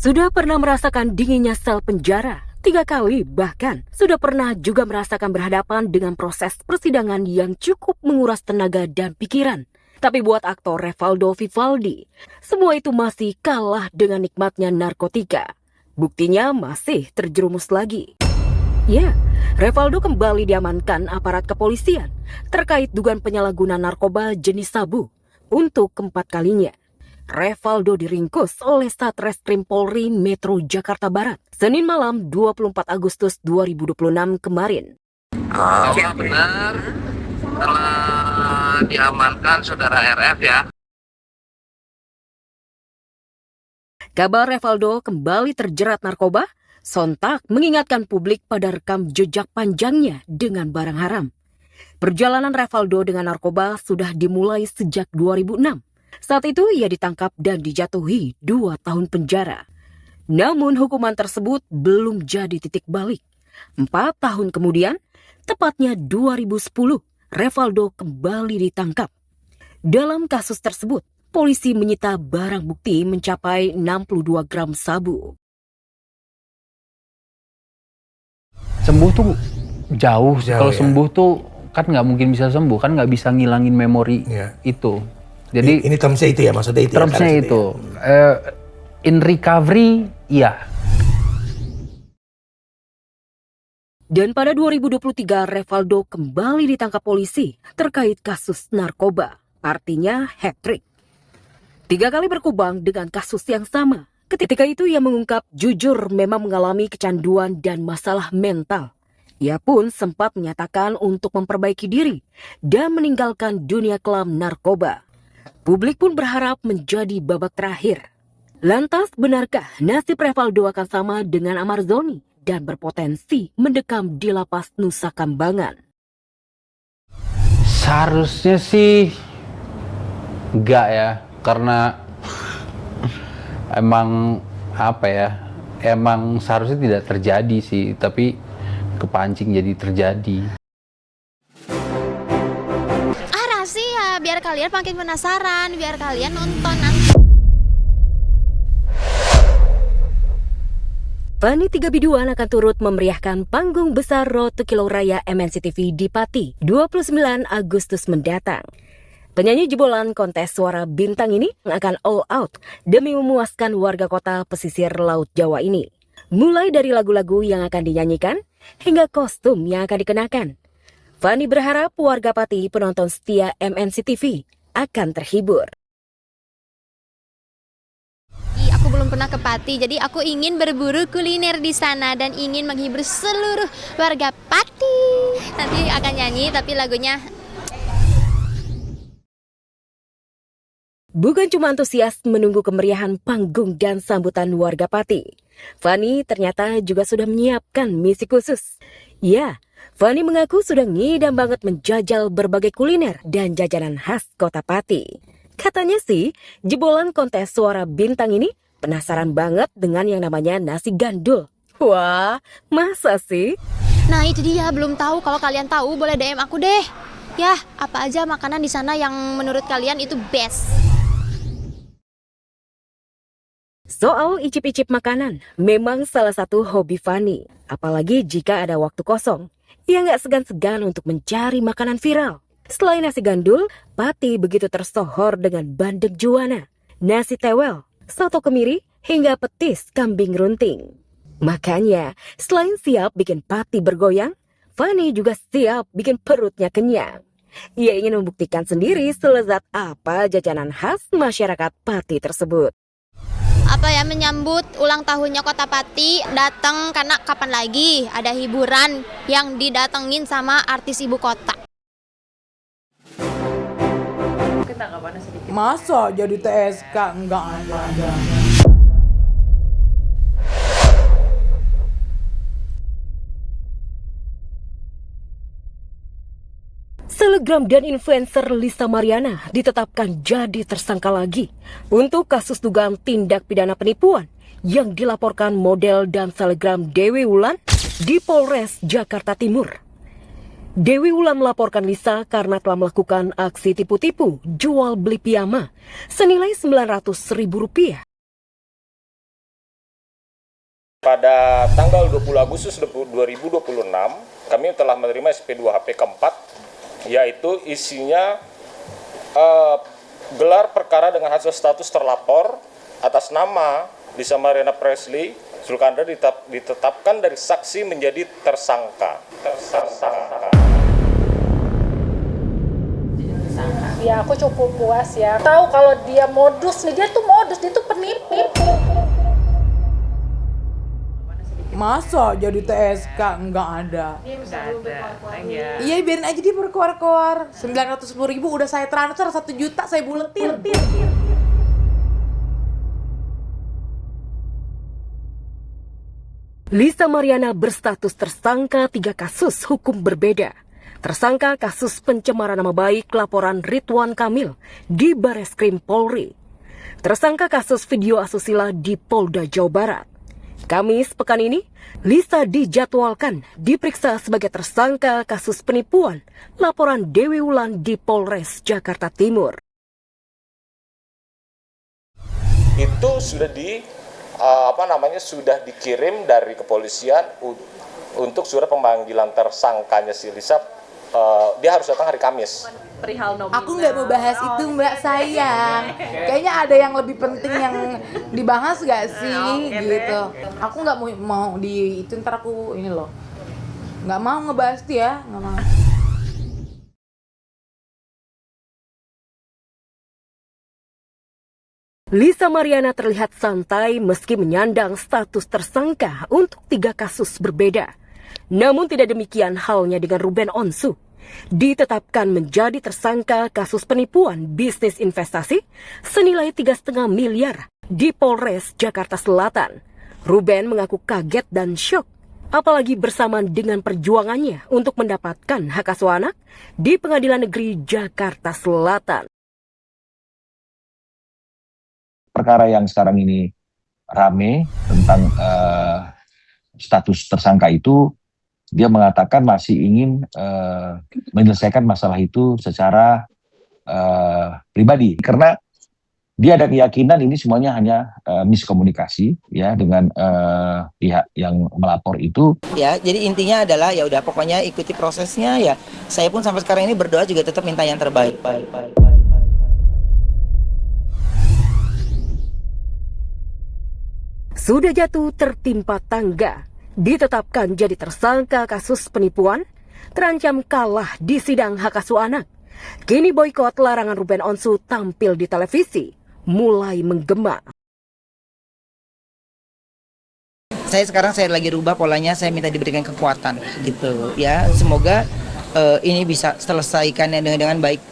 Sudah pernah merasakan dinginnya sel penjara 3 kali, bahkan sudah pernah juga merasakan berhadapan dengan proses persidangan yang cukup menguras tenaga dan pikiran. Tapi buat aktor Revaldo Vivaldi, semua itu masih kalah dengan nikmatnya narkotika. Buktinya masih terjerumus lagi. Ya, Revaldo kembali diamankan aparat kepolisian terkait dugaan penyalahgunaan narkoba jenis sabu untuk keempat kalinya. Revaldo diringkus oleh Satreskrim Polri Metro Jakarta Barat Senin malam 24 Agustus 2026 kemarin. Ya benar, telah diamankan saudara RF ya. Kabar Revaldo kembali terjerat narkoba sontak mengingatkan publik pada rekam jejak panjangnya dengan barang haram. Perjalanan Revaldo dengan narkoba sudah dimulai sejak 2006. Saat itu ia ditangkap dan dijatuhi 2 tahun penjara. Namun hukuman tersebut belum jadi titik balik. 4 tahun kemudian, tepatnya 2010, Revaldo kembali ditangkap. Dalam kasus tersebut, polisi menyita barang bukti mencapai 62 gram sabu. Sembuh tuh jauh. Kalau ya. sembuh tuh kan nggak mungkin bisa sembuh, kan nggak bisa ngilangin memori itu. Jadi ini termsnya itu ya, maksudnya itu. termsnya ya, itu. In recovery, iya. Dan pada 2023, Revaldo kembali ditangkap polisi terkait kasus narkoba. Artinya hat-trick. 3 kali berkubang dengan kasus yang sama. Ketika itu ia mengungkap jujur memang mengalami kecanduan dan masalah mental. Ia pun sempat menyatakan untuk memperbaiki diri dan meninggalkan dunia kelam narkoba. Publik pun berharap menjadi babak terakhir. Lantas, benarkah nasib Revaldo akan sama dengan Amarzoni dan berpotensi mendekam di lapas Nusa Kambangan? Seharusnya sih enggak ya, karena emang seharusnya tidak terjadi sih, tapi kepancing jadi terjadi. Rahasia, biar kalian makin penasaran, biar kalian nonton nanti. Fanny 3 Biduan akan turut memeriahkan panggung besar Road to Kilo Raya MNCTV di Pati 29 Agustus mendatang. Penyanyi jebolan kontes suara bintang ini akan all out demi memuaskan warga kota pesisir Laut Jawa ini. Mulai dari lagu-lagu yang akan dinyanyikan hingga kostum yang akan dikenakan. Fanny berharap warga Pati penonton setia MNCTV akan terhibur. Aku belum pernah ke Pati, jadi aku ingin berburu kuliner di sana dan ingin menghibur seluruh warga Pati. Nanti akan nyanyi, tapi lagunya... Bukan cuma antusias menunggu kemeriahan panggung dan sambutan warga Pati. Fanny ternyata juga sudah menyiapkan misi khusus. Ya, Fanny mengaku sudah ngidam banget menjajal berbagai kuliner dan jajanan khas kota Pati. Katanya sih, jebolan kontes suara bintang ini penasaran banget dengan yang namanya nasi gandul. Wah, masa sih? Nah itu dia, belum tahu. Kalau kalian tahu boleh DM aku deh. Ya, apa aja makanan di sana yang menurut kalian itu best? Soal icip-icip makanan, memang salah satu hobi Fanny. Apalagi jika ada waktu kosong. Ia nggak segan-segan untuk mencari makanan viral. Selain nasi gandul, Pati begitu tersohor dengan bandeng juana, nasi tewel, soto kemiri, hingga petis kambing runting. Makanya, selain siap bikin Pati bergoyang, Fanny juga siap bikin perutnya kenyang. Ia ingin membuktikan sendiri selezat apa jajanan khas masyarakat Pati tersebut. Menyambut ulang tahunnya Kota Pati, datang karena kapan lagi ada hiburan yang didatengin sama artis ibu kota. Masa jadi TSK? Enggak ada. Selebgram dan influencer Lisa Mariana ditetapkan jadi tersangka lagi untuk kasus dugaan tindak pidana penipuan yang dilaporkan model dan selebgram Dewi Wulan di Polres Jakarta Timur. Dewi Wulan melaporkan Lisa karena telah melakukan aksi tipu-tipu jual beli piyama senilai Rp900.000. Pada tanggal 20 Agustus 2026, kami telah menerima SP2HP keempat, yaitu isinya gelar perkara dengan hasil status terlapor atas nama Lisa Mariana Presley Zulkandar ditetapkan dari saksi menjadi tersangka. Ya aku cukup puas ya. Tahu kalau dia modus nih, dia tuh penipu. Masa jadi TSK nggak ada? Iya, biarin aja dia berkoar-koar. 910.000 udah saya transfer, 1 juta saya buletin. Lisa Mariana berstatus tersangka 3 kasus hukum berbeda. Tersangka kasus pencemaran nama baik laporan Ridwan Kamil di Bareskrim Polri. Tersangka kasus video asusila di Polda Jawa Barat. Kamis pekan ini, Lisa dijadwalkan diperiksa sebagai tersangka kasus penipuan laporan Dewi Wulan di Polres Jakarta Timur. Itu sudah sudah dikirim dari kepolisian untuk surat pemanggilan tersangkanya si Lisa. Dia harus datang hari Kamis. Aku nggak mau bahas itu, Mbak, sayang. Kayaknya ada yang lebih penting yang dibahas nggak sih, gitu. Aku nggak mau di itu, ntar aku ini loh. Nggak mau ngebahas dia, nggak mau. Lisa Mariana terlihat santai meski menyandang status tersangka untuk 3 kasus berbeda. Namun tidak demikian halnya dengan Ruben Onsu. Ditetapkan menjadi tersangka kasus penipuan bisnis investasi senilai 3,5 miliar di Polres Jakarta Selatan. Ruben mengaku kaget dan syok, apalagi bersamaan dengan perjuangannya untuk mendapatkan hak asuh anak di Pengadilan Negeri Jakarta Selatan. Perkara yang sekarang ini rame tentang status tersangka itu, dia mengatakan masih ingin menyelesaikan masalah itu secara pribadi, karena dia ada keyakinan ini semuanya hanya miskomunikasi ya dengan pihak yang melapor itu. Ya, jadi intinya adalah ya udah pokoknya ikuti prosesnya ya. Saya pun sampai sekarang ini berdoa juga tetap minta yang terbaik. Sudah jatuh tertimpa tangga, ditetapkan jadi tersangka kasus penipuan, terancam kalah di sidang hak asuh anak. Kini boikot larangan Ruben Onsu tampil di televisi mulai menggema. Saya lagi rubah polanya, saya minta diberikan kekuatan gitu ya. Semoga ini bisa selesaikannya dengan baik.